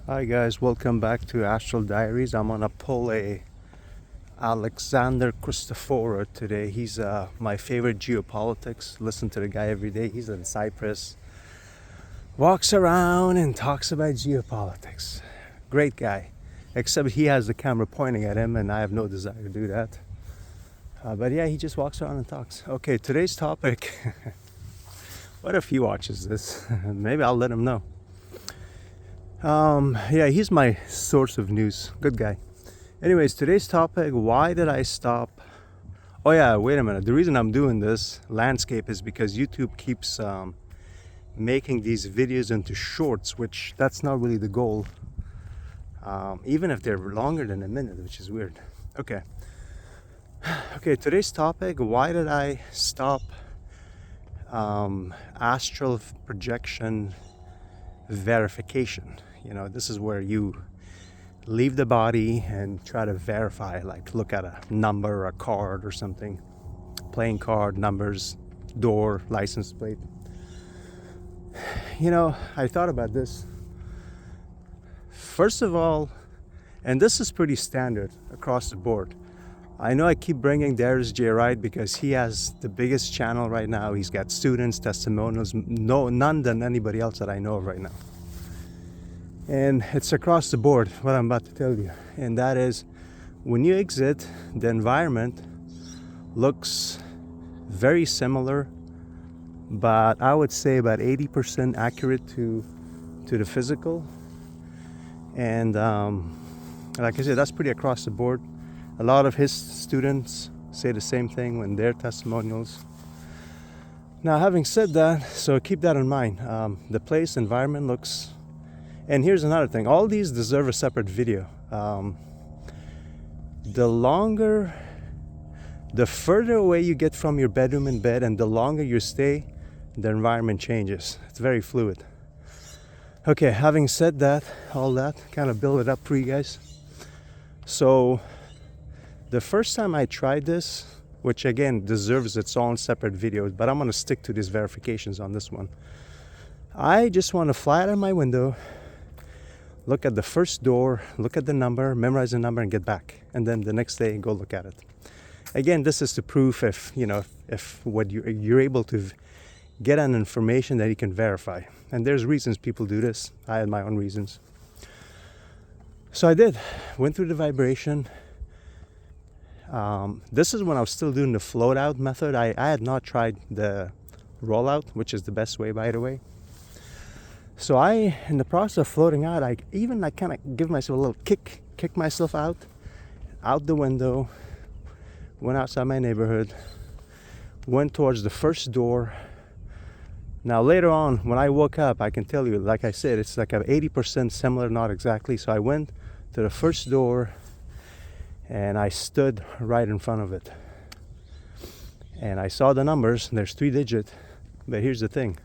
Hi guys, welcome back to Astral Diaries. I'm gonna pull a Alexander Christoforou today. He's my favorite geopolitics. Listen to the guy every day. He's in Cyprus. Walks around and talks about geopolitics. Great guy. Except he has the camera pointing at him and I have no desire to do that. But yeah, he just walks around and talks. Okay, today's topic. What if he watches this? Maybe I'll let him know. Yeah, he's my source of news. Good guy. Anyways, today's topic, why did I stop? Oh yeah, wait a minute. The reason I'm doing this landscape is because YouTube keeps making these videos into shorts, which that's not really the goal. Even if they're longer than a minute, which is weird. Okay. Okay, today's topic, why did I stop astral projection verification? You know, this is where you leave the body and try to verify, like look at a number or a card or something, playing card, numbers, door, license plate. You know, I thought about this. First of all, and this is pretty standard across the board. I know I keep bringing Darius Wright because he has the biggest channel right now. He's got students, testimonials, none than anybody else that I know of right now. And it's across the board, what I'm about to tell you. And that is, when you exit, the environment looks very similar, but I would say about 80% accurate to the physical. And like I said, that's pretty across the board. A lot of his students say the same thing when their testimonials. Now, having said that, so keep that in mind. The place, environment looks... And here's another thing. All these deserve a separate video. The further away you get from your bedroom and bed and the longer you stay, the environment changes. It's very fluid. Okay, having said that, all that, kind of build it up for you guys. So, the first time I tried this, which again deserves its own separate video, but I'm going to stick to these verifications on this one. I just want to fly out of my window, look at the first door, look at the number, memorize the number and get back. And then the next day go look at it. Again, this is to prove if what you're able to get an information that you can verify. And there's reasons people do this. I had my own reasons. So I did. Went through the vibration. This is when I was still doing the float out method. I had not tried the rollout, which is the best way, by the way. So in the process of floating out, I kind of give myself a little kick myself out the window, went outside my neighborhood, went towards the first door. Now later on, when I woke up, I can tell you, like I said, it's like a 80% similar, not exactly. So I went to the first door and I stood right in front of it. And I saw the numbers, there's 3 digits, but here's the thing.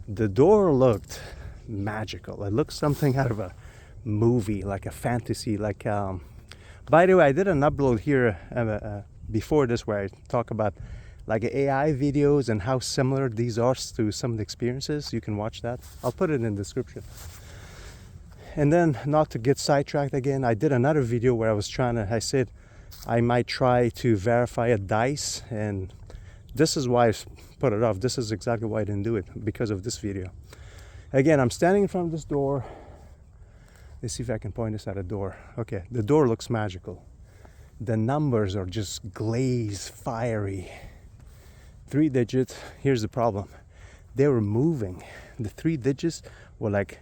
The door looked magical. It looked something out of a movie, like a fantasy. Like, by the way, I did an upload here before this where I talk about like AI videos and how similar these are to some of the experiences. You can watch that. I'll put it in the description. And then, not to get sidetracked again, I did another video where I said I might try to verify a dice, and this is why I put it off. This is exactly why I didn't do it, because of this video. Again, I'm standing in front of this door. Let's see if I can point this at a door. Okay, the door looks magical. The numbers are just glazed, fiery. 3 digits. Here's the problem. They were moving. The 3 digits were like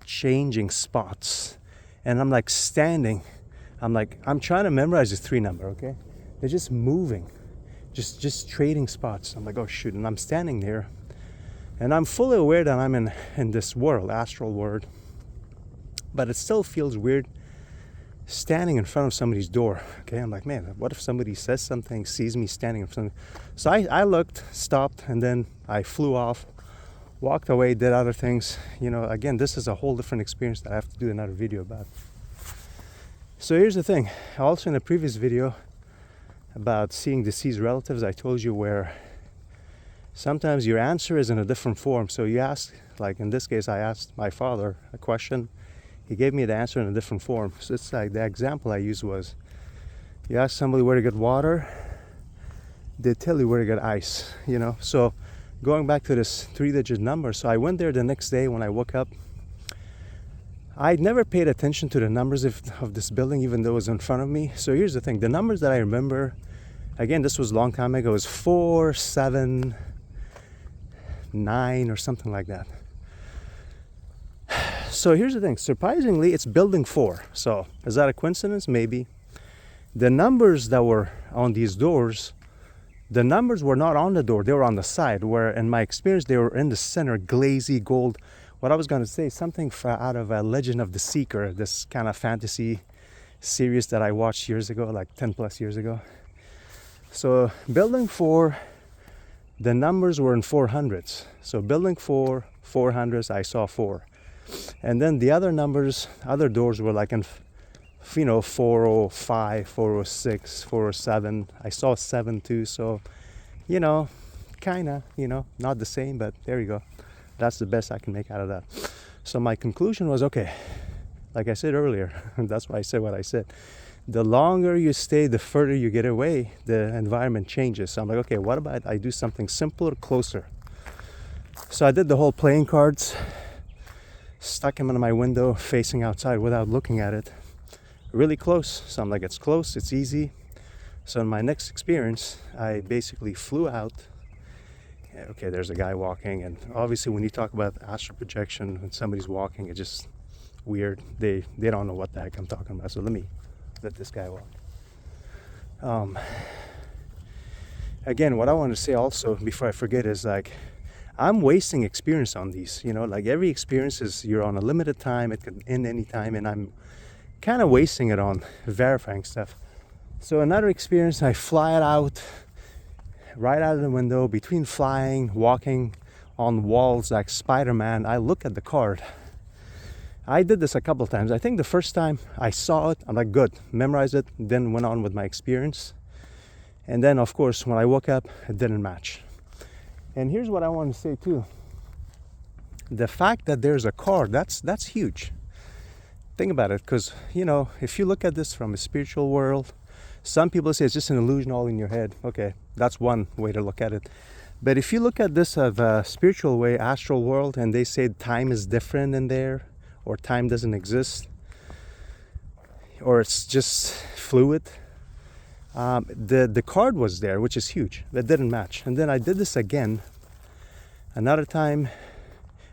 changing spots. And I'm like standing. I'm trying to memorize the 3 number, okay? They're just moving. Just trading spots. I'm like, oh shoot, and I'm standing there and I'm fully aware that I'm in this world, astral world, but it still feels weird standing in front of somebody's door. Okay, I'm like, man, what if somebody says something, sees me standing in front of... So I looked, stopped, and then I flew off, walked away, did other things. You know, again, this is a whole different experience that I have to do another video about. So here's the thing. Also in a previous video about seeing deceased relatives, I told you where sometimes your answer is in a different form. So you ask, like in this case, I asked my father a question. he gave me the answer in a different form. So it's like the example I used was, you ask somebody where to get water, they tell you where to get ice, you know. So going back to this 3-digit number, so I went there the next day when I woke up. I'd never paid attention to the numbers of this building, even though it was in front of me. So here's the thing, the numbers that I remember, again, this was a long time ago, it was 4, 7, 9 or something like that. So here's the thing, surprisingly, it's building 4. So is that a coincidence? Maybe. The numbers that were on these doors, the numbers were not on the door, they were on the side, where in my experience, they were in the center, glazy gold. What I was going to say, something out of Legend of the Seeker, this kind of fantasy series that I watched years ago, like 10 plus years ago. So building 4, the numbers were in 400s. So building 4, 400s, I saw 4. And then the other numbers, other doors were like in, 405, 406, 407. I saw 7 too. So, kind of, not the same, but there you go. That's the best I can make out of that. So my conclusion was, okay, like I said earlier, that's why I said what I said. The longer you stay, the further you get away, the environment changes. So I'm like, okay, what about I do something simpler, closer? So I did the whole playing cards, stuck them in my window, facing outside without looking at it. Really close. So I'm like, it's close, it's easy. So in my next experience, I basically flew out. Okay, there's a guy walking, and obviously when you talk about astral projection, when somebody's walking, it's just weird. They don't know what the heck I'm talking about. So let this guy walk. Again, what I want to say also before I forget is like, I'm wasting experience on these. Like every experience is, you're on a limited time. It can end any time, and I'm kind of wasting it on verifying stuff. So another experience, I fly it out, right out of the window, between flying, walking on walls like Spider-Man, I look at the card. I did this a couple of times. I think the first time I saw it, I'm like, good, memorized it, then went on with my experience. And then, of course, when I woke up, it didn't match. And here's what I want to say too. The fact that there's a card, that's huge. Think about it, because, if you look at this from a spiritual world, some people say it's just an illusion all in your head. Okay, that's one way to look at it. But if you look at this of a spiritual way, astral world, and they say time is different in there, or time doesn't exist, or it's just fluid, the card was there, which is huge. That didn't match. And then I did this again, another time,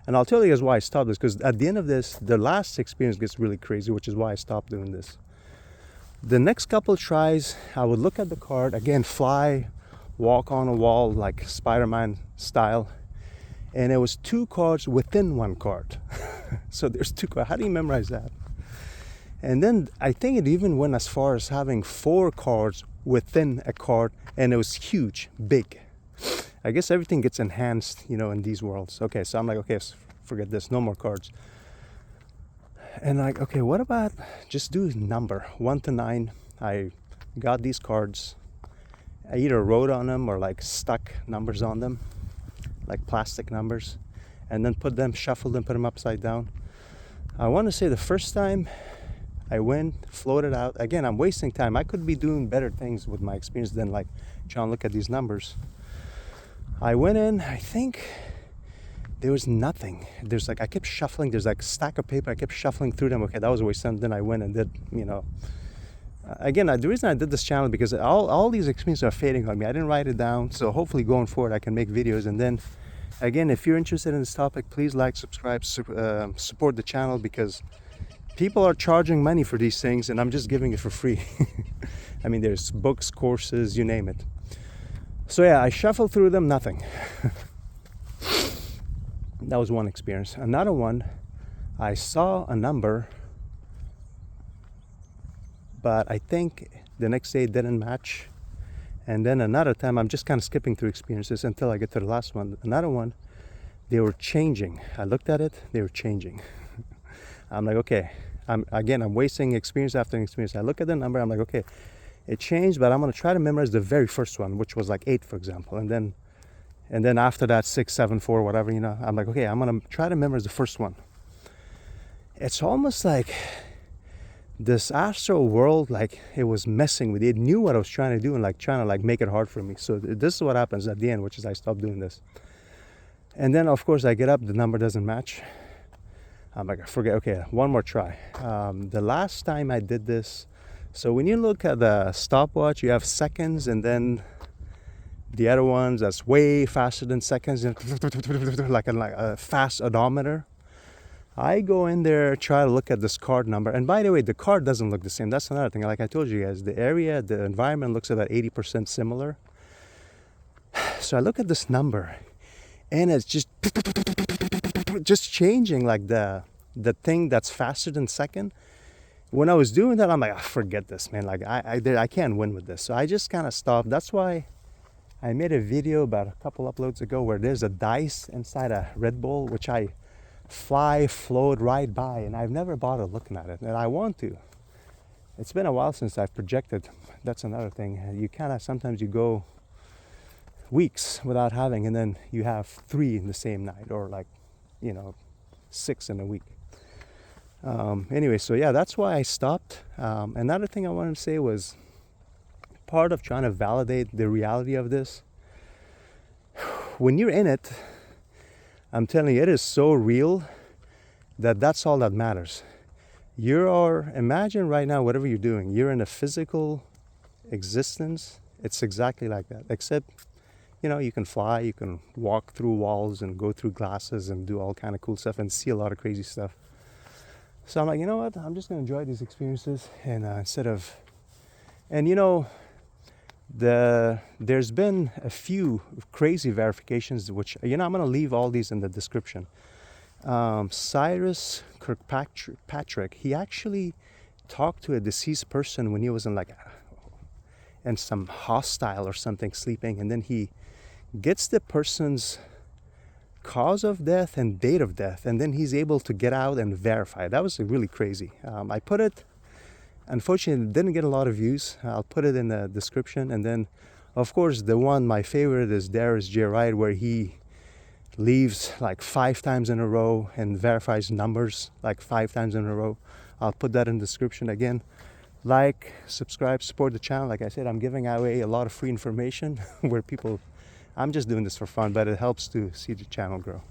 and I'll tell you guys why I stopped this, because at the end of this, the last experience gets really crazy, which is why I stopped doing this. The next couple tries, I would look at the card, again, fly, walk on a wall like Spider-Man style, and it was 2 cards within 1 card. So there's 2 cards. How do you memorize that? And then I think it even went as far as having 4 cards within a card, and it was huge, big. I guess everything gets enhanced, in these worlds. Okay, so I'm like, okay, forget this, no more cards. And like, okay, what about just do number 1 to 9? I got these cards. I either wrote on them or like stuck numbers on them, like plastic numbers, and then shuffled them, put them upside down. I want to say the first time I went, floated out. Again, I'm wasting time. I could be doing better things with my experience than like, John, look at these numbers. I went in, I think there was nothing. There's like, I kept shuffling. There's like a stack of paper. I kept shuffling through them. Okay, that was a waste of time. Then I went and did, Again, the reason I did this channel, because all these experiences are fading on me. I didn't write it down. So hopefully going forward, I can make videos. And then, again, if you're interested in this topic, please like, subscribe, support the channel, because people are charging money for these things, and I'm just giving it for free. I mean, there's books, courses, you name it. So yeah, I shuffled through them, nothing. That was one experience. Another one, I saw a number, but I think the next day it didn't match. And then another time, I'm just kind of skipping through experiences until I get to the last one. Another one, they were changing. I looked at it, they were changing. I'm like, okay, I'm wasting experience after experience. I look at the number, I'm like, okay, it changed, but I'm going to try to memorize the very first one, which was like 8, for example. And then after that, 6, 7, 4, whatever, I'm like, okay, I'm going to try to memorize the first one. it's almost like this astral world, like it was messing with it. It knew what I was trying to do and like trying to like make it hard for me. So this is what happens at the end, which is I stop doing this. And then of course I get up, the number doesn't match. I'm like, forget, okay, one more try. The last time I did this, so when you look at the stopwatch, you have seconds, and then the other ones that's way faster than seconds, like a fast odometer. I go in there, try to look at this card number, and by the way, the card doesn't look the same. That's another thing. Like I told you guys, the area, the environment looks about 80% similar. So I look at this number, and it's just changing, like the thing that's faster than second. When I was doing that, I'm like, oh, forget this, man. Like I can't win with this. So I just kind of stopped. That's why I made a video about a couple uploads ago where there's a dice inside a Red Bull, which I float right by, and I've never bothered looking at it, and I want to. It's been a while since I've projected. That's another thing. You kind of, sometimes you go weeks without having, and then you have 3 in the same night, or like, 6 in a week. Anyway, so yeah, that's why I stopped. Another thing I wanted to say was part of trying to validate the reality of this. When you're in it, I'm telling you, it is so real that that's all that matters. Imagine right now, whatever you're doing, you're in a physical existence. It's exactly like that, except, you can fly, you can walk through walls and go through glasses and do all kind of cool stuff and see a lot of crazy stuff. So I'm like, you know what? I'm just going to enjoy these experiences, and there's been a few crazy verifications, which I'm going to leave all these in the description. Cyrus Kirkpatrick, he actually talked to a deceased person when he was in some hostel or something, sleeping, and then he gets the person's cause of death and date of death, and then he's able to get out and verify it. That was really crazy. I put it, unfortunately, it didn't get a lot of views. I'll put it in the description. And then, of course, my favorite is Darius Wright, where he leaves like 5 times in a row and verifies numbers like 5 times in a row. I'll put that in the description again. Like, subscribe, support the channel. Like I said, I'm giving away a lot of free information where I'm just doing this for fun, but it helps to see the channel grow.